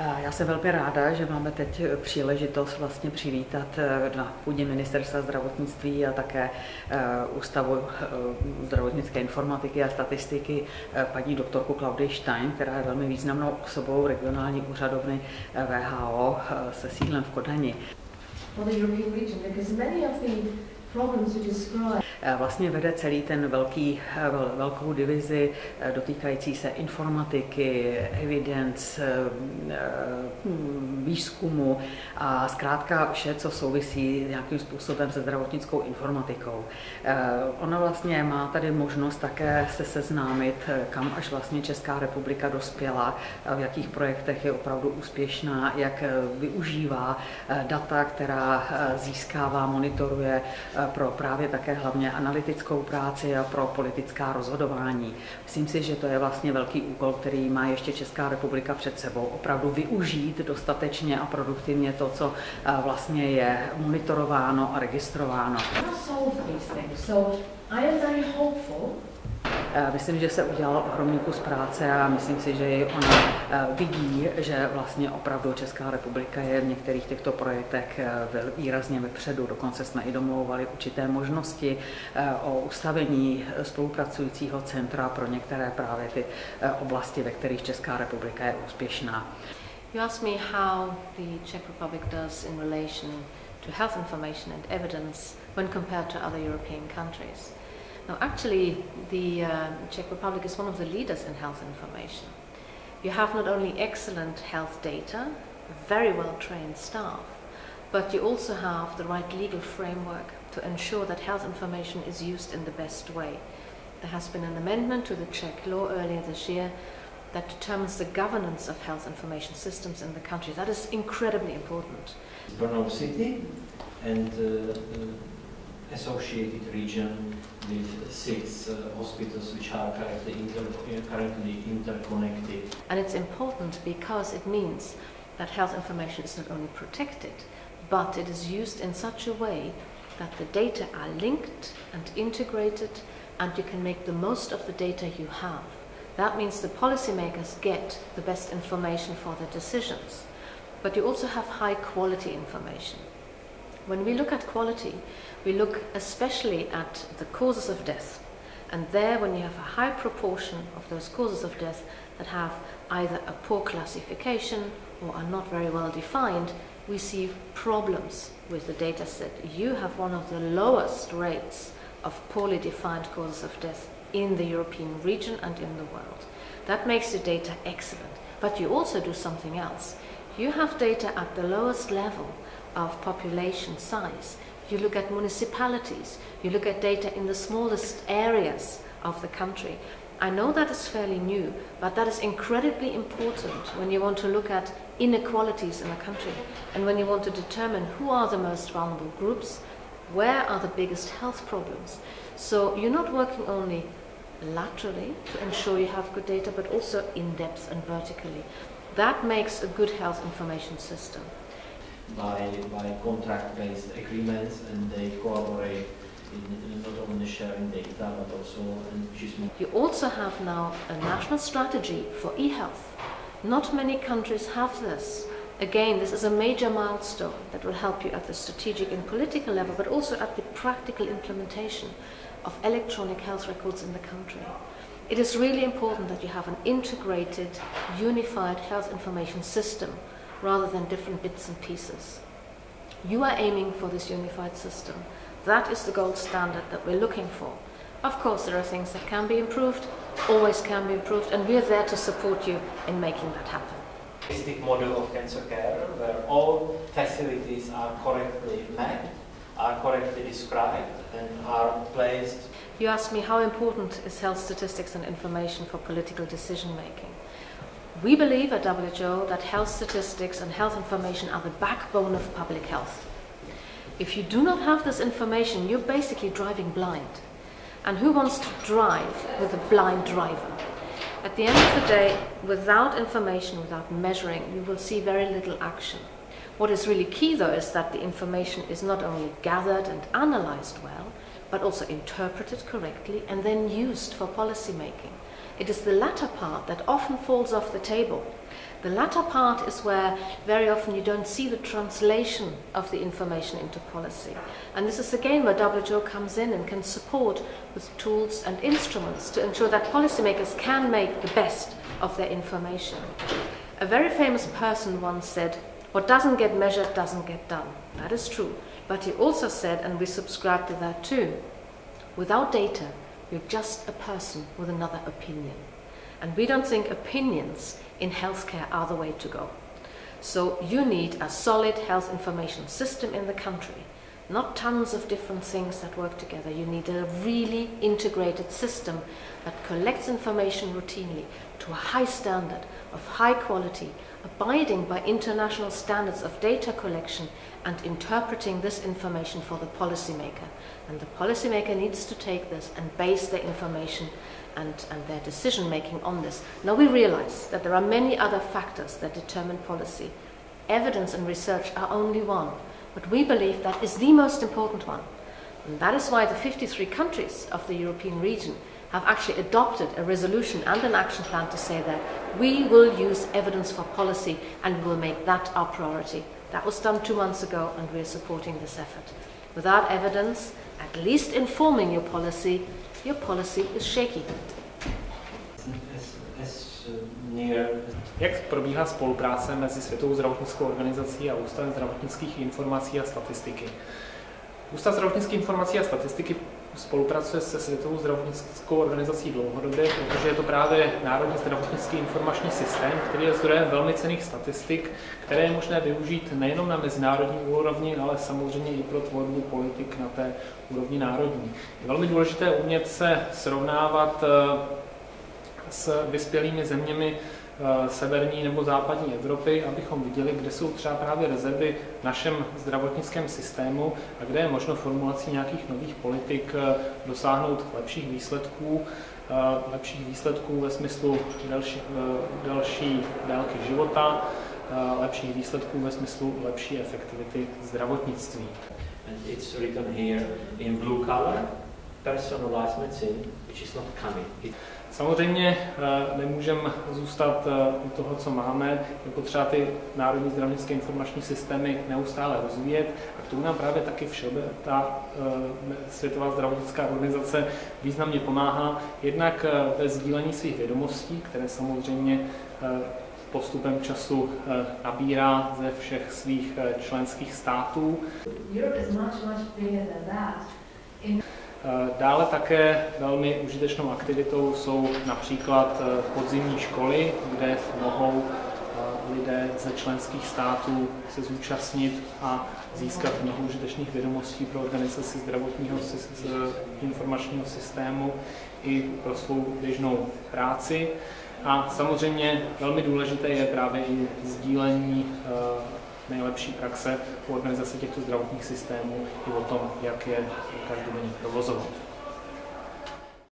Já jsem velmi ráda, že máme teď příležitost vlastně přivítat na půdě Ministerstva zdravotnictví a také Ústavu zdravotnické informatiky a statistiky paní doktorku Klaudii Stein, která je velmi významnou osobou regionální úřadovny WHO se sídlem v Kodani. Vlastně vede celý ten velkou divizi dotýkající se informatiky, evidence, výzkumu a zkrátka vše, co souvisí nějakým způsobem se zdravotnickou informatikou. Ona vlastně má tady možnost také se seznámit, kam až vlastně Česká republika dospěla, v jakých projektech je opravdu úspěšná, jak využívá data, která získává, monitoruje pro právě také hlavně analytickou práci a pro politická rozhodování. Myslím si, že to je vlastně velký úkol, který má ještě Česká republika před sebou. Opravdu využít dostatečně a produktivně to, co vlastně je monitorováno a registrováno. Myslím, že se udělal ohromný kus práce a myslím si, že ona vidí, že vlastně opravdu Česká republika je v některých těchto projektech výrazně vepředu. Dokonce jsme i domlouvali určité možnosti o ustavení spolupracujícího centra pro některé právě ty oblasti, ve kterých Česká republika je úspěšná. You asked me how the Czech Republic does in relation to health information and evidence when compared to other European countries. Now, actually, the Czech Republic is one of the leaders in health information. You have not only excellent health data, very well-trained staff, but you also have the right legal framework to ensure that health information is used in the best way. There has been an amendment to the Czech law earlier this year that determines the governance of health information systems in the country. That is incredibly important. Brno City and associated region with 6 hospitals which are currently interconnected. And it's important because it means that health information is not only protected, but it is used in such a way that the data are linked and integrated and you can make the most of the data you have. That means the policymakers get the best information for their decisions. But you also have high quality information. When we look at quality, we look especially at the causes of death. And there, when you have a high proportion of those causes of death that have either a poor classification or are not very well defined, we see problems with the data set. You have one of the lowest rates of poorly defined causes of death in the European region and in the world. That makes the data excellent. But you also do something else. You have data at the lowest level of population size. You look at municipalities, you look at data in the smallest areas of the country. I know that is fairly new, but that is incredibly important when you want to look at inequalities in a country and when you want to determine who are the most vulnerable groups, where are the biggest health problems. So you're not working only laterally to ensure you have good data, but also in depth and vertically. That makes a good health information system. By contract-based agreements, and they cooperate in not only sharing data but also You also have now a national strategy for e-health. Not many countries have this. Again, this is a major milestone that will help you at the strategic and political level, but also at the practical implementation of electronic health records in the country. It is really important that you have an integrated, unified health information system rather than different bits and pieces. You are aiming for this unified system. That is the gold standard that we're looking for. Of course, there are things that can be improved, always can be improved, and we're there to support you in making that happen. Holistic model of cancer care, where all facilities are correctly mapped, are correctly described, and are placed. You asked me how important is health statistics and information for political decision making. We believe at WHO that health statistics and health information are the backbone of public health. If you do not have this information, you're basically driving blind. And who wants to drive with a blind driver? At the end of the day, without information, without measuring, you will see very little action. What is really key, though, is that the information is not only gathered and analyzed well, but also interpreted correctly and then used for policy making. It is the latter part that often falls off the table. The latter part is where very often you don't see the translation of the information into policy. And this is again where WHO comes in and can support with tools and instruments to ensure that policymakers can make the best of their information. A very famous person once said, "What doesn't get measured doesn't get done." That is true. But he also said, and we subscribe to that too, without data, you're just a person with another opinion. And we don't think opinions in healthcare are the way to go. So you need a solid health information system in the country, not tons of different things that work together. You need a really integrated system that collects information routinely to a high standard of high quality, abiding by international standards of data collection and interpreting this information for the policymaker. And the policymaker needs to take this and base their information and their decision making on this. Now we realize that there are many other factors that determine policy. Evidence and research are only one, but we believe that is the most important one. And that is why the 53 countries of the European region have actually adopted a resolution and an action plan to say that we will use evidence for policy and will make that our priority. That was done 2 months ago and we're supporting this effort. Without evidence, at least informing your policy is shaky. Jak probíhá spolupráce mezi Světovou zdravotnickou organizací a Ústavem zdravotnických informací a statistiky? Ústav zdravotnických informací a statistiky spolupracuje se Světovou zdravotnickou organizací dlouhodobě, protože je to právě Národní zdravotnický informační systém, který je zdrojem velmi cenných statistik, které je možné využít nejenom na mezinárodní úrovni, ale samozřejmě i pro tvorbu politik na té úrovni národní. Je velmi důležité umět se srovnávat s vyspělými zeměmi severní nebo západní Evropy, abychom viděli, kde jsou třeba právě rezervy v našem zdravotnickém systému a kde je možno formulací nějakých nových politik dosáhnout lepších výsledků ve smyslu delší délky života, lepších výsledků ve smyslu lepší efektivity zdravotnictví. And it's written here in blue color, personalized medicine, which is not coming. Samozřejmě nemůžeme zůstat u toho, co máme, je potřeba ty národní zdravotnické informační systémy neustále rozvíjet a k tomu nám právě taky ta Světová zdravotnická organizace významně pomáhá, jednak ve sdílení svých vědomostí, které samozřejmě postupem času nabírá ze všech svých členských států. Dále také velmi užitečnou aktivitou jsou například podzimní školy, kde mohou lidé ze členských států se zúčastnit a získat mnoho užitečných vědomostí pro organizaci zdravotního informačního systému i pro svou běžnou práci. A samozřejmě velmi důležité je právě i sdílení nejlepší praxe u organizace těchto zdravotních systémů i o tom, jak je každodenně provozovat.